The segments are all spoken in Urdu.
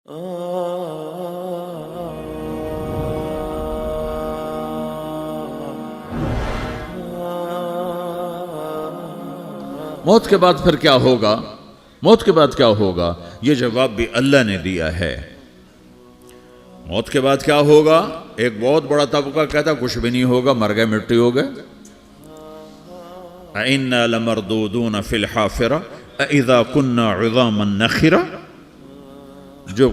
موت کے بعد پھر کیا ہوگا؟ موت کے بعد کیا ہوگا؟ یہ جواب بھی اللہ نے دیا ہے۔ موت کے بعد کیا ہوگا؟ ایک بہت بڑا طبقہ کہتا کچھ بھی نہیں ہوگا، مر گئے، مٹی ہو گئے۔ اِنَّا لَمَرْدُودُونَ فِي الْحَافِرَةِ اِذَا كُنَّا عِظَامًا نَخِرَةً۔ جو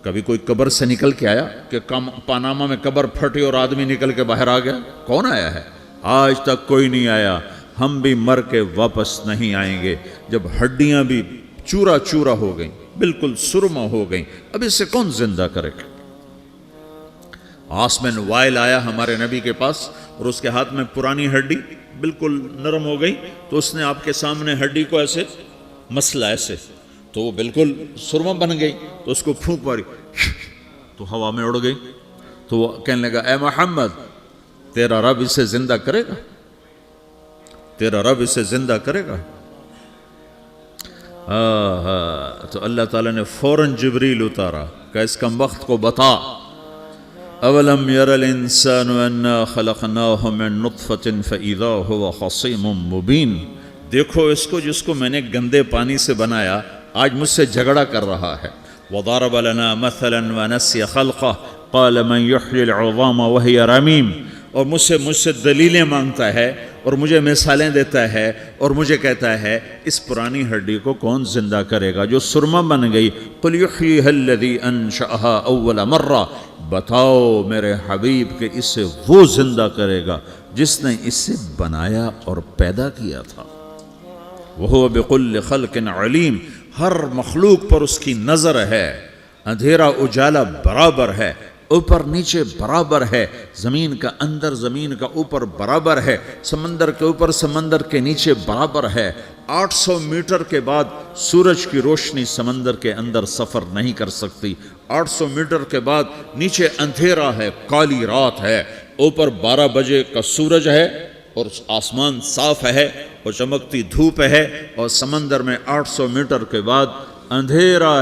کبھی کوئی قبر سے نکل کے آیا کہ پاناما میں قبر پھٹی اور آدمی نکل کے باہر آ گیا؟ کون آیا ہے؟ آج تک کوئی نہیں آیا۔ ہم بھی مر کے واپس نہیں آئیں گے جب ہڈیاں بھی چورا چورا ہو گئیں، بالکل سرما ہو گئیں، اب اس سے کون زندہ کرے گا؟ آسمن وائل آیا ہمارے نبی کے پاس اور اس کے ہاتھ میں پرانی ہڈی بالکل نرم ہو گئی، تو اس نے آپ کے سامنے ہڈی کو ایسے مسلا ایسے، تو وہ بالکل سرما بن گئی، تو اس کو پھونک ماری تو ہوا میں اڑ گئی۔ تو وہ کہنے لگا اے محمد تیرا رب اسے زندہ کرے گا؟ تیرا رب اسے زندہ کرے گا؟ تو اللہ تعالیٰ نے فوراً جبریل اتارا کہ اس کم وقت کو بتا، اولم یر الانسان انا خلقناہ من نطفۃ فاذا هو خصیم مبین۔ دیکھو اس کو جس کو میں نے گندے پانی سے بنایا، آج مجھ سے جھگڑا کر رہا ہے۔ وضرب لنا مثلا ونسی خلقہ قال من یحیی العظام وہی رمیم۔ اور مجھ سے دلیلیں مانگتا ہے اور مجھے مثالیں دیتا ہے اور مجھے کہتا ہے اس پرانی ہڈی کو کون زندہ کرے گا جو سرما بن گئی؟ قل یحییہا الذی انشأہا اول مرہ۔ بتاؤ میرے حبیب کہ اسے وہ زندہ کرے گا جس نے اسے بنایا اور پیدا کیا تھا۔ وہو بکل خلق علیم۔ ہر مخلوق پر اس کی نظر ہے، اندھیرا اجالا برابر ہے، اوپر نیچے برابر ہے، زمین کا اندر زمین کا اوپر برابر ہے، سمندر کے اوپر سمندر کے نیچے برابر ہے۔ 800 میٹر کے بعد سورج کی روشنی سمندر کے اندر سفر نہیں کر سکتی۔ 800 میٹر کے بعد نیچے اندھیرا ہے، کالی رات ہے، اوپر 12 بجے کا سورج ہے اور آسمان صاف ہے اور چمکتی دھوپ ہے، اور سمندر میں 800 میٹر کے بعد اندھیرا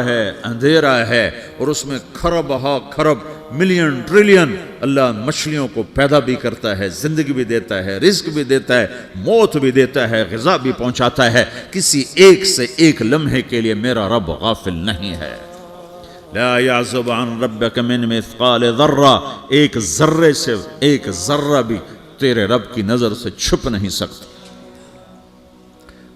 ہے اور اس میں کھرب ہا کھرب ملین ٹریلین اللہ مچھلیوں کو پیدا بھی کرتا ہے، زندگی بھی دیتا ہے، رزق بھی دیتا ہے، موت بھی دیتا ہے، غذا بھی پہنچاتا ہے۔ کسی ایک سے ایک لمحے کے لیے میرا رب غافل نہیں ہے۔ لا یعزب عن ربک من مثقال ذرہ۔ ایک ذرے سے ایک ذرہ بھی تیرے رب کی نظر سے چھپ نہیں سکتا۔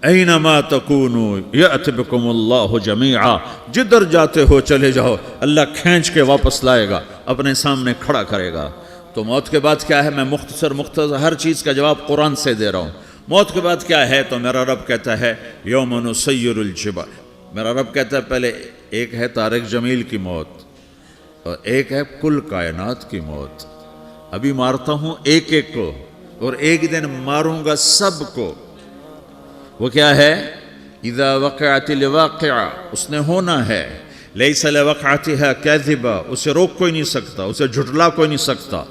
اینما تکونوا یأت بکم اللہ جمیعا۔ جدھر جاتے ہو چلے جاؤ، اللہ کھینچ کے واپس لائے گا، اپنے سامنے کھڑا کرے گا۔ تو موت کے بعد کیا ہے؟ میں مختصر ہر چیز کا جواب قرآن سے دے رہا ہوں۔ موت کے بعد کیا ہے؟ تو میرا رب کہتا ہے یوم نسیر الجبال۔ میرا رب کہتا ہے پہلے ایک ہے طارق جمیل کی موت اور ایک ہے کل کائنات کی موت۔ ابھی مارتا ہوں ایک ایک کو اور ایک دن ماروں گا سب کو۔ وہ کیا ہے؟ اذا وقعت الواقعہ، اس نے ہونا ہے۔ لیس لوقعتها کاذبہ، اسے روک کوئی نہیں سکتا، اسے جھٹلا کوئی نہیں سکتا۔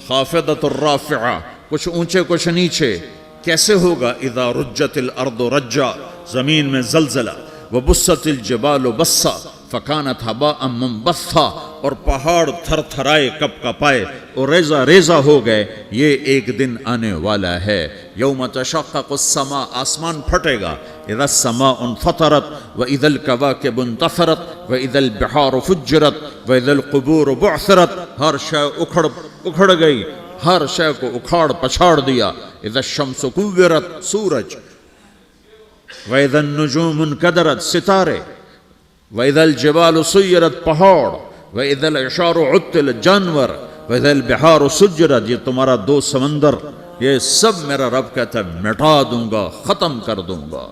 خافضۃ الرافعہ، کچھ اونچے کچھ نیچے۔ کیسے ہوگا؟ اذا رجت الارض رجا، زمین میں زلزلہ۔ وبست الجبال بسا فکانت ہباء منبثا، اور پہاڑ تھر تھرائے کپ کپائے اور ریزہ ریزہ ہو گئے۔ یہ ایک دن آنے والا ہے۔ یوم تشقق السماء، آسمان پھٹے گا۔ اذا السماء انفطرت واذا الكواكب انتثرت واذا البحار فجرت واذا القبور بعثرت۔ ہر شے اکھڑ گئی، ہر شے کو اکھاڑ پچھاڑ دیا۔ اذا الشمس كورت، سورج۔ واذا النجوم انكدرت، ستارے۔ وَإِذَا الْجِبَالُ سُيِّرَتْ، پہاڑ۔ وَإِذَا الْعِشَارُ عُطِّلَتْ، جانور۔ وَإِذَا الْبِحَارُ سُجِّرَتْ، یہ تمہارا دو سمندر، یہ سب میرا رب کہتا ہے مٹا دوں گا، ختم کر دوں گا،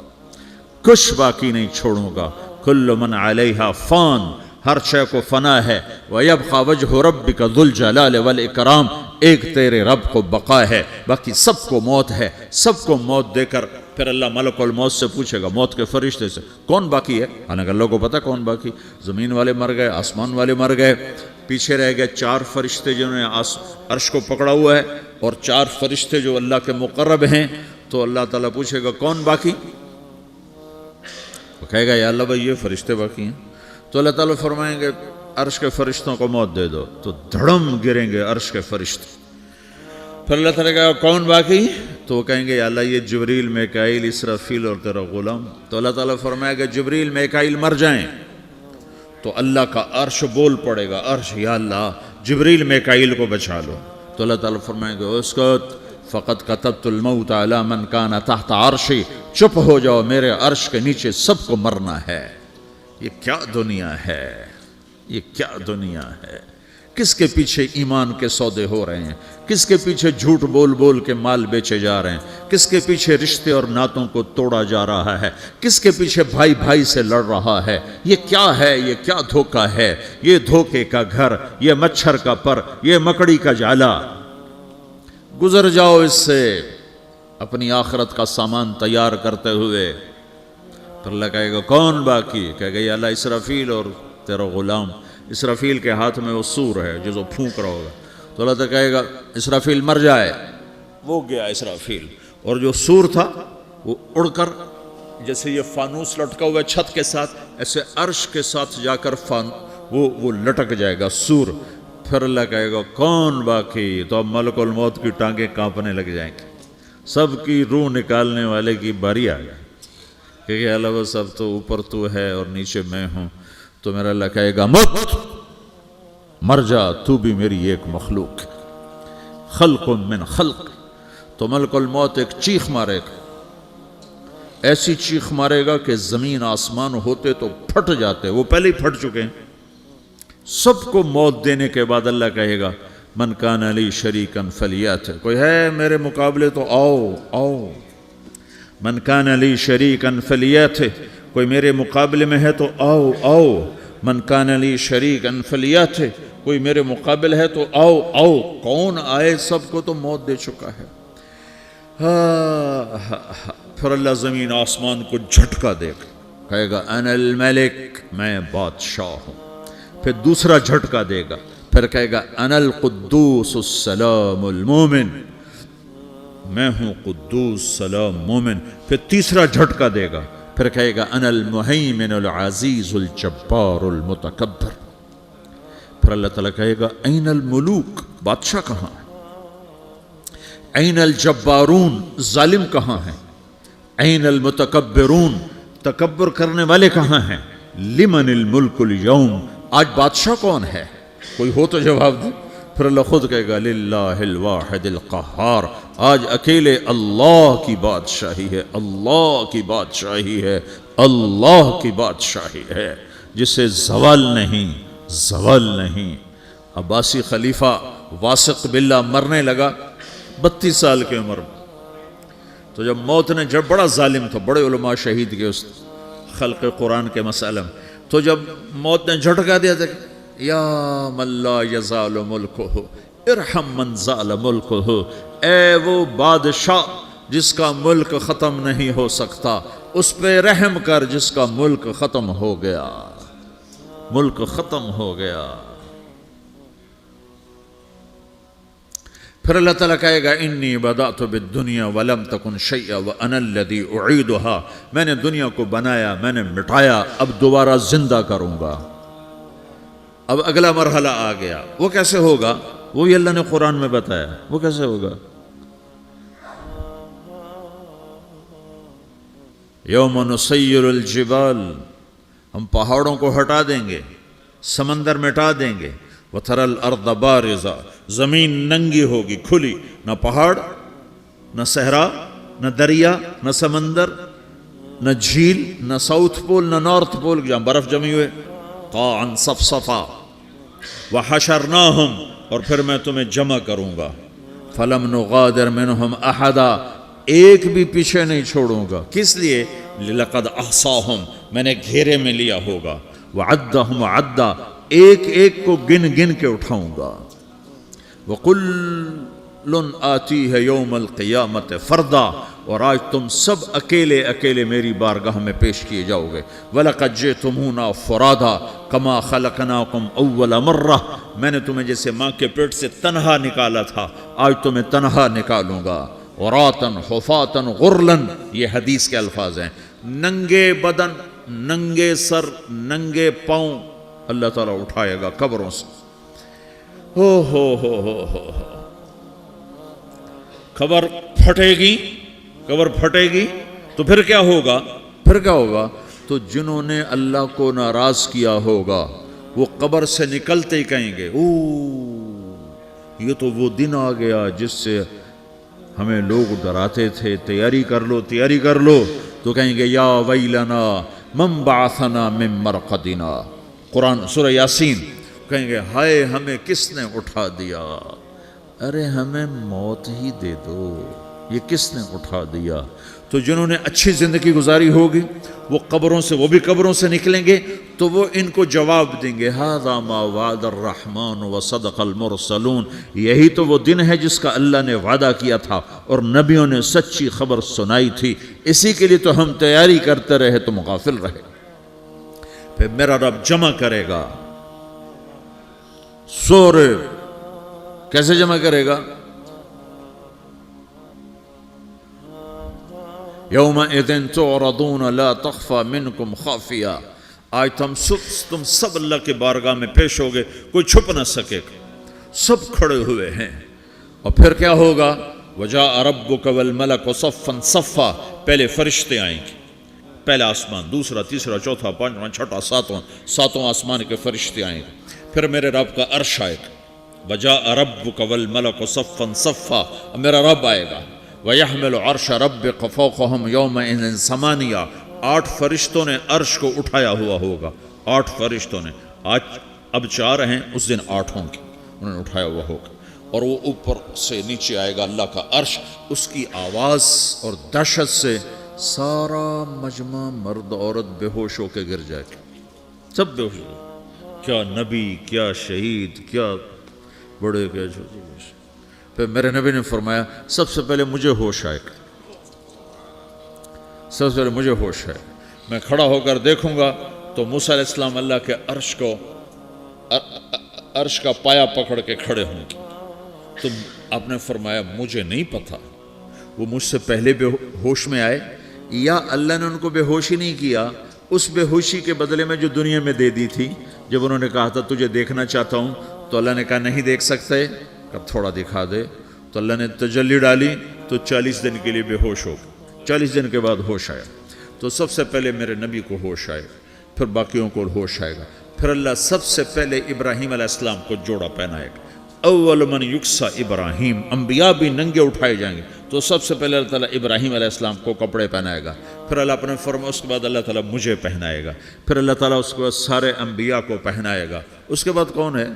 کچھ باقی نہیں چھوڑوں گا۔ كُلُّ مَنْ عَلَيْهَا فان، ہر شے کو فنا ہے۔ وَيَبْقَى وَجْهُ رَبِّكَ ذُو الْجَلَالِ وَالْإِكْرَامِ، ایک تیرے رب کو بقا ہے، باقی سب کو موت ہے۔ سب کو موت دے کر پھر اللہ ملک الموت سے پوچھے گا، موت کے فرشتے سے، کون باقی ہے؟ حالانکہ اللہ کو پتا کون باقی۔ زمین والے مر گئے، آسمان والے مر گئے، پیچھے رہ گئے 4 فرشتے جنہوں نے عرش کو پکڑا ہوا ہے، اور 4 فرشتے جو اللہ کے مقرب ہیں۔ تو اللہ تعالیٰ پوچھے گا کون باقی؟ وہ کہے گا یا اللہ بھائی یہ فرشتے باقی ہیں۔ تو اللہ تعالیٰ فرمائیں گے عرش کے فرشتوں کو موت دے دو تو دھڑم گریں گے عرش کے فرشتے. پھر اللہ تعالیٰ کہا کون باقی؟ تو وہ کہیں گے یا اللہ یہ جبریل میکائیل اسرافیل اور تیرا غلام. تو اللہ تعالیٰ فرمائے گا جبریل میکائیل مر جائیں تو اللہ کا عرش بول پڑے گا, عرش یا اللہ جبریل میکائیل کو بچا لو. تو اللہ تعالیٰ فرمائے گا اسکت فقط کتبت الموت علی من کان تحت عرشی, چپ ہو جاؤ میرے عرش کے نیچے سب کو مرنا ہے. یہ کیا دنیا ہے, یہ کیا دنیا ہے. کس کے پیچھے ایمان کے سودے ہو رہے ہیں, کس کے پیچھے جھوٹ بول بول کے مال بیچے جا رہے ہیں, کس کے پیچھے رشتے اور ناتوں کو توڑا جا رہا ہے, کس کے پیچھے بھائی بھائی سے لڑ رہا ہے. یہ کیا ہے, یہ کیا دھوکہ ہے, یہ دھوکے کا گھر, یہ مچھر کا پر, یہ مکڑی کا جالا. گزر جاؤ اس سے اپنی آخرت کا سامان تیار کرتے ہوئے. پھر اللہ کہے گا کون باقی؟ کہے گا یا اللہ اسرافیل اور تیرا غلام. اسرافیل کے ہاتھ میں وہ سور ہے جو پھونک رہا ہوگا. تو اللہ تعالیٰ کہے گا اسرافیل مر جائے. وہ گیا اسرافیل, اور جو سور تھا وہ اڑ کر جیسے یہ فانوس لٹکا ہوا چھت کے ساتھ ایسے عرش کے ساتھ جا کر وہ لٹک جائے گا سور. پھر اللہ کہے گا کون باقی؟ تو اب ملک الموت کی ٹانگیں کانپنے لگ جائیں گی. سب کی روح نکالنے والے کی باری آ گئی کہ اللہ وہ سب تو اوپر تو ہے اور نیچے میں ہوں. تو میرا اللہ کہے گا موت مر جا, تو بھی میری ایک مخلوق, خلق من خلق. تو ملک الموت ایک چیخ مارے گا, ایسی چیخ مارے گا کہ زمین آسمان ہوتے تو پھٹ جاتے, وہ پہلے ہی پھٹ چکے ہیں. سب کو موت دینے کے بعد اللہ کہے گا من کان لی شریکن فلیات, کوئی ہے میرے مقابلے تو آؤ آؤ. من کان لی شریکن فلیات, کوئی میرے مقابلے میں ہے تو آؤ آؤ. من کان لی شریکن فلیات, کوئی میرے مقابل ہے تو آؤ آؤ. کون آئے؟ سب کو تو موت دے چکا ہے. پھر اللہ زمین آسمان کو جھٹکا دے گا, کہے گا انا الملک, میں بادشاہ ہوں. پھر دوسرا جھٹکا دے گا, پھر کہے گا انا القدوس السلام المومن, میں ہوں قدوس سلام مومن. پھر تیسرا جھٹکا دے گا, پھر کہے گا انا المہیمن العزیز الجبار المتکبر. پھر اللہ تعالیٰ کہے گا این الملوک, بادشاہ کہاں ہے؟ این الجبارون, ظالم کہاں ہیں؟ این المتکبرون, تکبر کرنے والے کہاں ہیں؟ لمن الملک اليوم, آج بادشاہ کون ہے؟ کوئی ہو تو جواب دے. پھر اللہ خود کہے گا للہ الواحد القہار, آج اکیلے اللہ کی بادشاہی ہے, اللہ کی بادشاہی ہے, اللہ کی بادشاہی ہے جسے زوال نہیں, زوال نہیں. عباسی خلیفہ واثق باللہ مرنے لگا 32 سال کی عمر میں. تو جب موت نے, جب بڑا ظالم تھا, بڑے علماء شہید کے اس خلق قرآن کے مسئلہ میں, تو جب موت نے جھٹکا دیا تھا یا من لا یزال ملکہ ارحم من زال ملکہ, اے وہ بادشاہ جس کا ملک ختم نہیں ہو سکتا, اس پہ رحم کر جس کا ملک ختم ہو گیا, ملک ختم ہو گیا. پھر اللہ تعالیٰ کہے گا انی بدأت بالدنیا ولم تکن شیئا وانا الذی اعیدها, میں نے دنیا کو بنایا, میں نے مٹایا, اب دوبارہ زندہ کروں گا. اب اگلا مرحلہ آ گیا. وہ کیسے ہوگا؟ وہی اللہ نے قرآن میں بتایا. وہ کیسے ہوگا؟ یوم نسیر الجبال, ہم پہاڑوں کو ہٹا دیں گے, سمندر مٹا دیں گے. وتری الارض بارزا, زمین ننگی ہوگی, کھلی, نہ پہاڑ, نہ صحرا, نہ دریا, نہ سمندر, نہ جھیل, نہ ساؤتھ پول, نہ نارتھ پول جہاں برف جمی ہوئے. قاعا صفصفا وحشرناہم, اور پھر میں تمہیں جمع کروں گا. فلم نغادر منہم احدا, ایک بھی پیچھے نہیں چھوڑوں گا. کس لیے؟ لقد احصاہم, میں نے گھیرے میں لیا ہوگا. وعدہم عدا, ایک ایک کو گن گن کے اٹھاؤں گا. وَقُلٌ آتِيهَ يَوْمَ الْقِيَامَةِ فَرْدًا, اور آج تم سب اکیلے اکیلے میری بارگاہ میں پیش کیے جاؤ گے. وَلَقَدْ جِئْتُمُونَا فُرَادًا كَمَا خَلَقْنَاكُمْ أَوَّلَ مَرَّةٍ, میں نے تمہیں جیسے ماں کے پیٹ سے تنہا نکالا تھا, آج تمہیں تنہا نکالوں گا. عُرَاةً حُفَاةً غُرْلًا, یہ حدیث کے الفاظ ہیں. ننگے بدن, ننگے سر, ننگے پاؤں, اللہ تعالیٰ اٹھائے گا قبروں سے. ہو قبر پھٹے گی تو پھر کیا ہوگا؟ تو جنہوں نے اللہ کو ناراض کیا ہوگا وہ قبر سے نکلتے ہی کہیں گے یہ تو وہ دن آ گیا جس سے ہمیں لوگ ڈراتے تھے، تیاری کر لو. تو کہیں گے یا ویلنا من بعثنا من مرقدنا، قرآن سورہ یاسین. کہیں گے ہائے ہمیں کس نے اٹھا دیا، ارے ہمیں موت ہی دے دو، یہ کس نے اٹھا دیا. تو جنہوں نے اچھی زندگی گزاری ہوگی وہ بھی قبروں سے نکلیں گے تو وہ ان کو جواب دیں گے ھذا ما وعد الرحمن وصدق المرسلون، یہی تو وہ دن ہے جس کا اللہ نے وعدہ کیا تھا اور نبیوں نے سچی خبر سنائی تھی، اسی کے لیے تو ہم تیاری کرتے رہے تم غافل رہے. پھر میرا رب جمع کرے گا سورے. کیسے جمع کرے گا؟ یومئذ تعرضون لا تخفى منکم خافیہ. آج تم سب اللہ کے بارگاہ میں پیش ہوگے، کوئی چھپ نہ سکے گا، سب کھڑے ہوئے ہیں. اور پھر کیا ہوگا؟ وجاء ربک والملک صفا صفا. پہلے فرشتے آئیں گے، پہلا آسمان، دوسرا، تیسرا، چوتھا، پانچواں، چھٹا، ساتواں آسمان کے فرشتے آئیں گے. پھر میرے رب کا عرش آئے گا. وجاء ربک والملک صفا صفا. میرا رب آئے گا. وَيَحْمِلُ عَرْشَ رَبِّكَ فَوْقَهُمْ يَوْمَئِذٍ ثَمَانِيَةٌ. 8 فرشتوں نے عرش کو اٹھایا ہوا ہوگا. 8 فرشتوں نے، آج اب 4 ہیں، اس دن 8 ہوں گے، انہوں نے اٹھایا ہوا ہوگا. اور وہ اوپر سے نیچے آئے گا اللہ کا عرش. اس کی آواز اور دہشت سے سارا مجمع مرد عورت بے ہوش ہو کے گر جائے گا، سب بے ہوش. کیا نبی، کیا شہید، کیا بڑے، کیا چھوٹے. پھر میرے نبی نے فرمایا سب سے پہلے مجھے ہوش آئے گا، سب سے پہلے مجھے ہوش ہے. میں کھڑا ہو کر دیکھوں گا تو موسیٰ علیہ السلام اللہ کے عرش کا پایا پکڑ کے کھڑے ہوں گے. تو آپ نے فرمایا مجھے نہیں پتا وہ مجھ سے پہلے بے ہوش میں آئے یا اللہ نے ان کو بے ہوشی نہیں کیا، اس بے ہوشی کے بدلے میں جو دنیا میں دے دی تھی. جب انہوں نے کہا تھا تجھے دیکھنا چاہتا ہوں تو اللہ نے کہا نہیں دیکھ سکتے، کب تھوڑا دکھا دے. تو اللہ نے تجلی ڈالی تو 40 دن کے لیے بے ہوش ہو گئے. 40 دن کے بعد ہوش آیا. تو سب سے پہلے میرے نبی کو ہوش آئے، پھر باقیوں کو ہوش آئے گا. پھر اللہ سب سے پہلے ابراہیم علیہ السلام کو جوڑا پہنائے گا. اول من یکسا ابراہیم. انبیاء بھی ننگے اٹھائے جائیں گے تو سب سے پہلے اللہ تعالیٰ ابراہیم علیہ السلام کو کپڑے پہنائے گا. پھر اللہ اپنے فرمایا اس کے بعد اللہ تعالیٰ مجھے پہنائے گا. پھر اللہ تعالیٰ اس کے بعد سارے انبیاء کو پہنائے گا. اس کے بعد کون ہے؟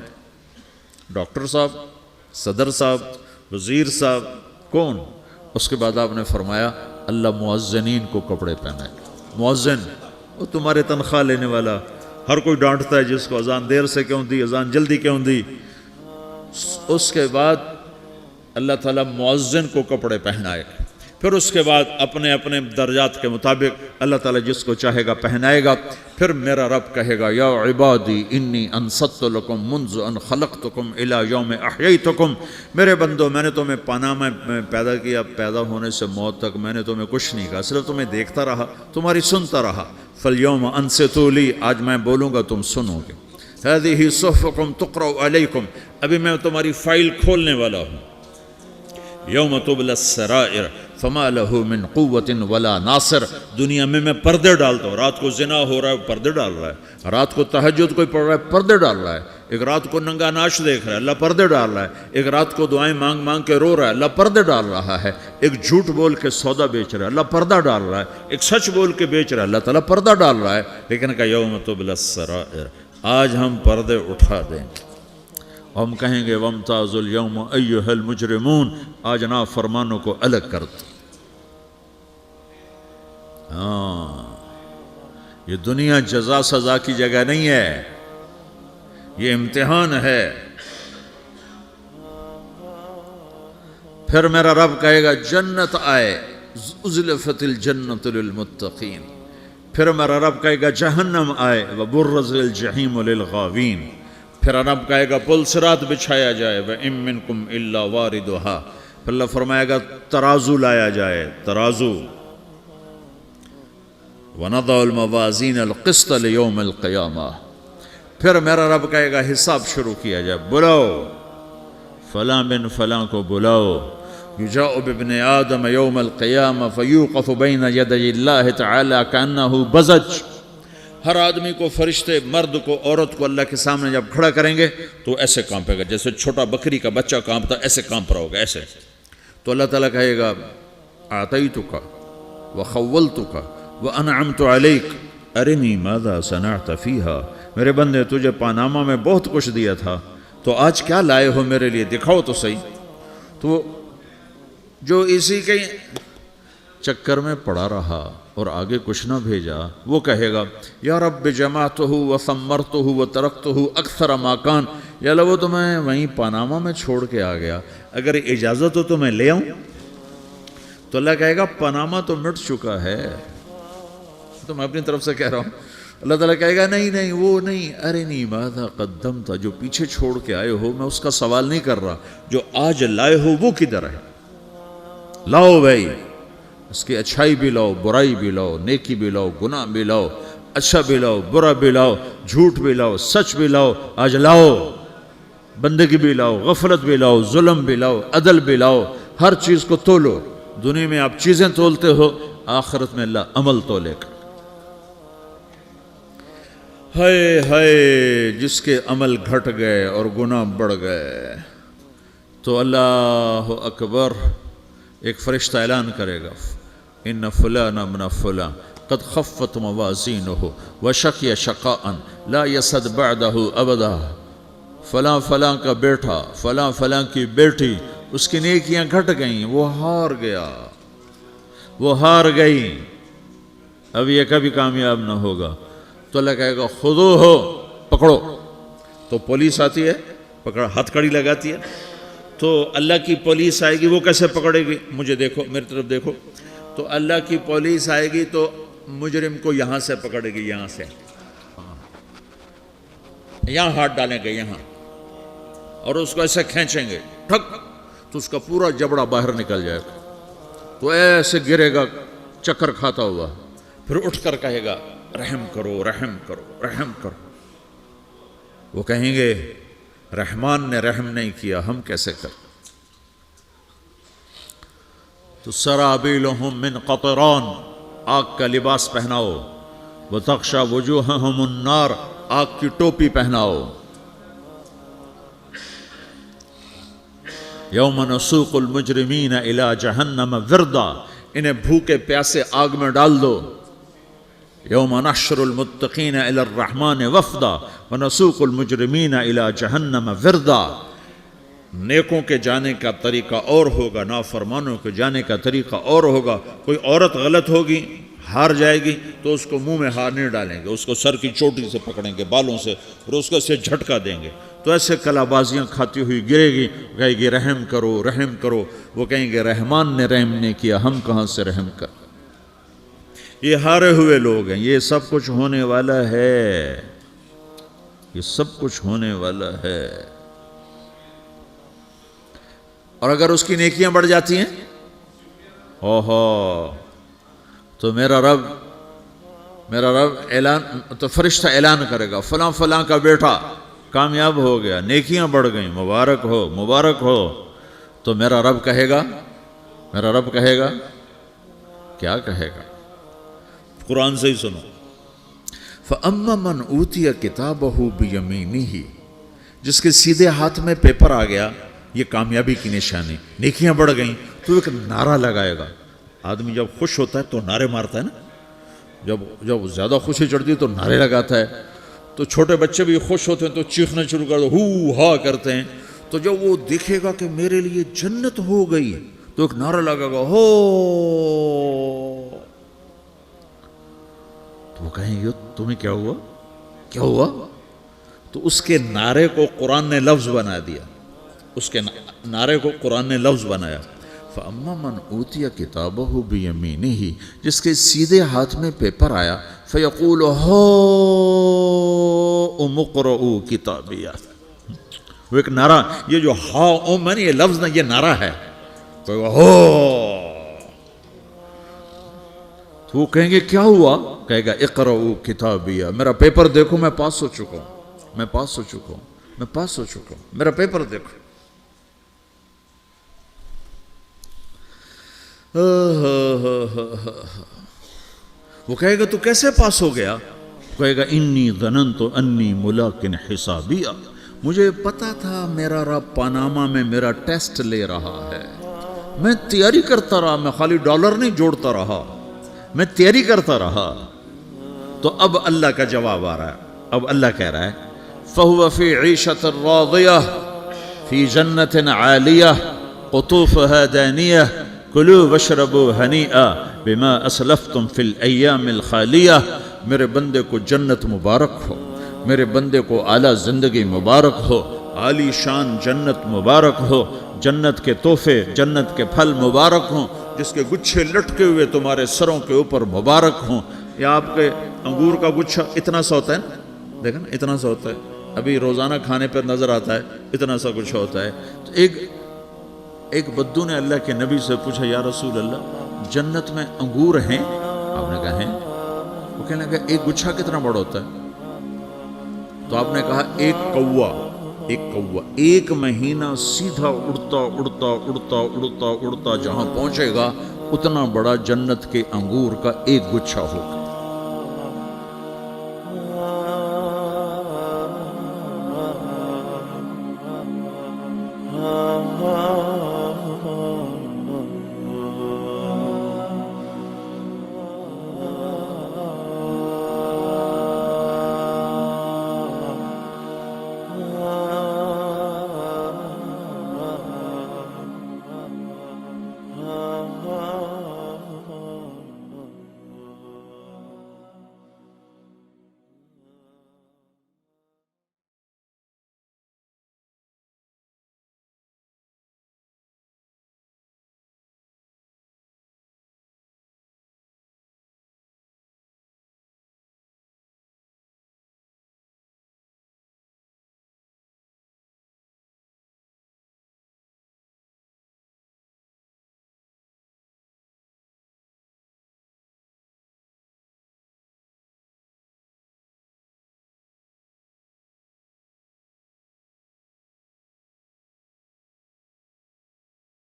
ڈاکٹر صاحب، صدر صاحب، وزیر صاحب، کون؟ اس کے بعد آپ نے فرمایا اللہ مؤذنین کو کپڑے پہنائے گا. مؤذن وہ تمہارے تنخواہ لینے والا، ہر کوئی ڈانٹتا ہے جس کو اذان دیر سے کیوں دی، اذان جلدی کیوں دی. اس کے بعد اللہ تعالیٰ مؤذن کو کپڑے پہنائے گا. پھر اس کے بعد اپنے اپنے درجات کے مطابق اللہ تعالیٰ جس کو چاہے گا پہنائے گا. پھر میرا رب کہے گا یا عبادی انی انصت لکم منذ ان خلقتکم الی یوم احییتکم. میرے بندو میں نے تمہیں پاناما میں پیدا کیا، پیدا ہونے سے موت تک میں نے تمہیں کچھ نہیں کہا، صرف تمہیں دیکھتا رہا، تمہاری سنتا رہا. فالیوم انصتوا لی، آج میں بولوں گا تم سنو گے. هذه صحفکم تقرأ علیکم، ابھی میں تمہاری فائل کھولنے والا ہوں. یوم تبلی السرائر فما له من قوت ولا ناصر. دنیا میں پردے ڈالتا ہوں. رات کو زنا ہو رہا ہے پردے ڈال رہا ہے، رات کو تہجد کوئی پڑھ رہا ہے پردے ڈال رہا ہے، ایک رات کو ننگا ناچ دیکھ رہا ہے اللہ پردے ڈال رہا ہے، ایک رات کو دعائیں مانگ مانگ کے رو رہا ہے اللہ پردے ڈال رہا ہے، ایک جھوٹ بول کے سودا بیچ رہا ہے اللہ پردہ ڈال رہا ہے، ایک سچ بول کے بیچ رہا ہے اللہ تعالیٰ پردہ ڈال رہا ہے. لیکن کہ یوم تبلی السرائر، آج ہم پردے اٹھا دیں. ہم کہیں گے وامتازوا اليوم ایھا المجرمون، آج نافرمانوں کو الگ کر دو. یہ دنیا جزا سزا کی جگہ نہیں ہے، یہ امتحان ہے. پھر میرا رب کہے گا جنت آئے، ازلفت الجنت للمتقین. پھر میرا رب کہے گا جہنم آئے، وبرزت الجحیم للغاوین. پھر رب کہے گا پل صراط بچھایا جائے، وَإِن مِّنكُمْ إِلَّا وَارِدُهَا. پھر اللہ فرمائے گا ترازو لایا جائے، ترازو. وَنَضَعُ الْمَوَازِينَ الْقِسْطَ لِيَوْمِ الْقِيَامَةِ. پھر میرا رب کہے گا حساب شروع کیا جائے، بلاؤ فلاں بن فلاں کو بلاؤ، یجاء بابن آدم یوم القیامہ فیوقف بین یدی اللہ تعالی کأنہ بزج، ہر آدمی کو، فرشتے، مرد کو، عورت کو اللہ کے سامنے جب کھڑا کریں گے تو ایسے کانپے گا جیسے چھوٹا بکری کا بچہ کانپتا، ایسے کانپ رہا ہوگا ایسے. تو اللہ تعالیٰ کہے گا اعطیتک وخولتک وانعمت علیک ارنی ماذا صنعت فیہا، میرے بندے تجھے پاناما میں بہت کچھ دیا تھا، تو آج کیا لائے ہو میرے لیے، دکھاؤ تو صحیح. تو جو اسی کے چکر میں پڑا رہا اور آگے کچھ نہ بھیجا، وہ کہے گا یا رب جمعتہ وثمرتہ وترکتہ اکثر ما کان، یا اللہ وہ تو میں وہیں پاناما میں چھوڑ کے آ گیا، اگر اجازت ہو تو میں لے آؤں. تو اللہ کہے گا پاناما تو مٹ چکا ہے، تو میں اپنی طرف سے کہہ رہا ہوں. اللہ تعالیٰ کہے گا نہیں نہیں وہ نہیں، ارنی ماذا قدمت، جو پیچھے چھوڑ کے آئے ہو میں اس کا سوال نہیں کر رہا، جو آج لائے ہو وہ کدھر ہے، لاؤ بھائی، اس کی اچھائی بھی لاؤ، برائی بھی لاؤ، نیکی بھی لاؤ، گناہ بھی لاؤ، اچھا بھی لاؤ، برا بھی لاؤ، جھوٹ بھی لاؤ، سچ بھی لاؤ، آج لاؤ، بندگی بھی لاؤ، غفلت بھی لاؤ، ظلم بھی لاؤ، عدل بھی لاؤ، ہر چیز کو تولو. دنیا میں آپ چیزیں تولتے ہو، آخرت میں اللہ عمل تولے گا. ہائے ہائے جس کے عمل گھٹ گئے اور گناہ بڑھ گئے، تو اللہ اکبر، ایک فرشتہ اعلان کرے گا ان فلان ابن فلان قد خفت موازینہ وشقی شقاء لا یسد بعدہ ابدا، فلاں فلاں کا بیٹا، فلاں فلاں کی بیٹی، اس کی نیکیاں گھٹ گئیں، وہ ہار گیا، وہ ہار گئی، اب یہ کبھی کامیاب نہ ہوگا. تو اللہ کہے گا خودو ہو، پکڑو. تو پولیس آتی ہے، پکڑ ہتھ کڑی لگاتی ہے. تو اللہ کی پولیس آئے گی، وہ کیسے پکڑے گی، مجھے دیکھو، میری طرف دیکھو. تو اللہ کی پولیس آئے گی تو مجرم کو یہاں سے پکڑے گی، یہاں سے، یہاں ہاتھ ڈالیں گے یہاں، اور اس کو ایسے کھینچیں گے ٹھک، تو اس کا پورا جبڑا باہر نکل جائے گا. تو ایسے گرے گا چکر کھاتا ہوا، پھر اٹھ کر کہے گا رحم کرو رحم کرو رحم کرو. وہ کہیں گے رحمان نے رحم نہیں کیا، ہم کیسے کریں. تو سرابیلہم من قطران، آگ کا لباس پہناؤ، وتغشا وجوہہم النار، آگ کی ٹوپی پہناؤ. یوم نسوق المجرمین الی جہنم وردا، انہیں بھوکے پیاسے آگ میں ڈال دو. یوم نحشر المتقین الی الرحمن وفدا ونسوق المجرمین الی جہنم وردا. نیکوں کے جانے کا طریقہ اور ہوگا، نافرمانوں کے جانے کا طریقہ اور ہوگا. کوئی عورت غلط ہوگی، ہار جائے گی، تو اس کو منہ میں ہار نہیں ڈالیں گے، اس کو سر کی چوٹی سے پکڑیں گے، بالوں سے، اور اس کو سے جھٹکا دیں گے. تو ایسے کلا بازیاں کھاتی ہوئی گرے گی، کہے گی رحم کرو رحم کرو. وہ کہیں گے رحمان نے رحم نہیں کیا، ہم کہاں سے رحم کر. یہ ہارے ہوئے لوگ ہیں. یہ سب کچھ ہونے والا ہے، یہ سب کچھ ہونے والا ہے. اور اگر اس کی نیکیاں بڑھ جاتی ہیں، اوہو، تو میرا رب اعلان، تو فرشتہ اعلان کرے گا فلاں فلاں کا بیٹا کامیاب ہو گیا، نیکیاں بڑھ گئیں، مبارک ہو مبارک ہو. تو میرا رب کہے گا کیا کہے گا، قرآن سے ہی سنو. فَأَمَّا مَنْ أُوتِيَ كِتَابَهُ بِيَمِينِهِ، جس کے سیدھے ہاتھ میں پیپر آ گیا، یہ کامیابی کی نشانی، نیکیاں بڑھ گئیں، تو ایک نعرہ لگائے گا. آدمی جب خوش ہوتا ہے تو نعرے مارتا ہے نا، جب زیادہ خوشی چڑھتی ہے تو نعرے لگاتا ہے. تو چھوٹے بچے بھی خوش ہوتے ہیں تو چیخنا شروع کر دو، ہو ہا کرتے ہیں. تو جب وہ دیکھے گا کہ میرے لیے جنت ہو گئی، تو ایک نعرہ لگے گا، ہو. تو وہ کہیں گے تمہیں کیا ہوا. تو اس کے نعرے کو قرآن نے لفظ بنا دیا، اس کے نعرے کو قرآن نے لفظ بنایا. فَأَمَّا مَنْ أُوتِيَ كِتَابَهُ بِيَمِينِهِ، جس کے سیدھے ہاتھ میں پیپر آیا، فَيَقُولُ هَاؤْمُ اقْرَءُوا كِتَابِيَهْ. وہ ایک نعرہ، یہ جو ہاؤم ہے نا، یہ لفظ نہ، یہ نعرہ ہے. تو وہ کہیں گے کیا ہوا، کہے گا اقرؤوا کتابیہ، میرا پیپر دیکھو میں پاس ہو چکا ہوں. میں پاس ہو چکا ہوں، میں پاس ہو چکا ہوں، میرا پیپر دیکھو۔ وہ کہے گا تو کیسے پاس ہو گیا؟ کہے گا انی ظننت انی ملاقن حسابیہ، مجھے پتا تھا میرا رب پاناما میں میرا ٹیسٹ لے رہا ہے، میں تیاری کرتا رہا، میں خالی ڈالر نہیں جوڑتا رہا، میں تیاری کرتا رہا۔ تو اب اللہ کا جواب آ رہا ہے، اب اللہ کہہ رہا ہے فَهُوَ فِي عِيشَةٍ رَاضِيَةٍ فِي جَنَّةٍ عَالِيَةٍ قُطُوفُهَا دَانِيَةٍ كُلُوا وَاشْرَبُوا هَنِيئًا بِمَا أَسْلَفْتُمْ فِي الْأَيَّامِ الْخَالِيَةِ، میرے بندے کو جنت مبارک ہو، میرے بندے کو اعلیٰ زندگی مبارک ہو، عالی شان جنت مبارک ہو، جنت کے تحفے، جنت کے پھل مبارک ہوں، جس کے گچھے لٹکے ہوئے تمہارے سروں کے اوپر مبارک ہوں۔ یا آپ کے انگور کا گچھا اتنا سا ہوتا ہے نا، دیکھا نا اتنا سا ہوتا ہے، ابھی روزانہ کھانے پر نظر آتا ہے، اتنا سا گچھا ہوتا ہے۔ تو ایک بدو نے اللہ کے نبی سے پوچھا یا رسول اللہ جنت میں انگور ہیں؟ آپ نے کہا ہیں۔ وہ کہنے لگا ایک گچھا کتنا بڑا ہوتا ہے؟ تو آپ نے کہا ایک کوا، ایک مہینہ سیدھا اڑتا اڑتا اڑتا اڑتا اڑتا جہاں پہنچے گا اتنا بڑا جنت کے انگور کا ایک گچھا ہوگا۔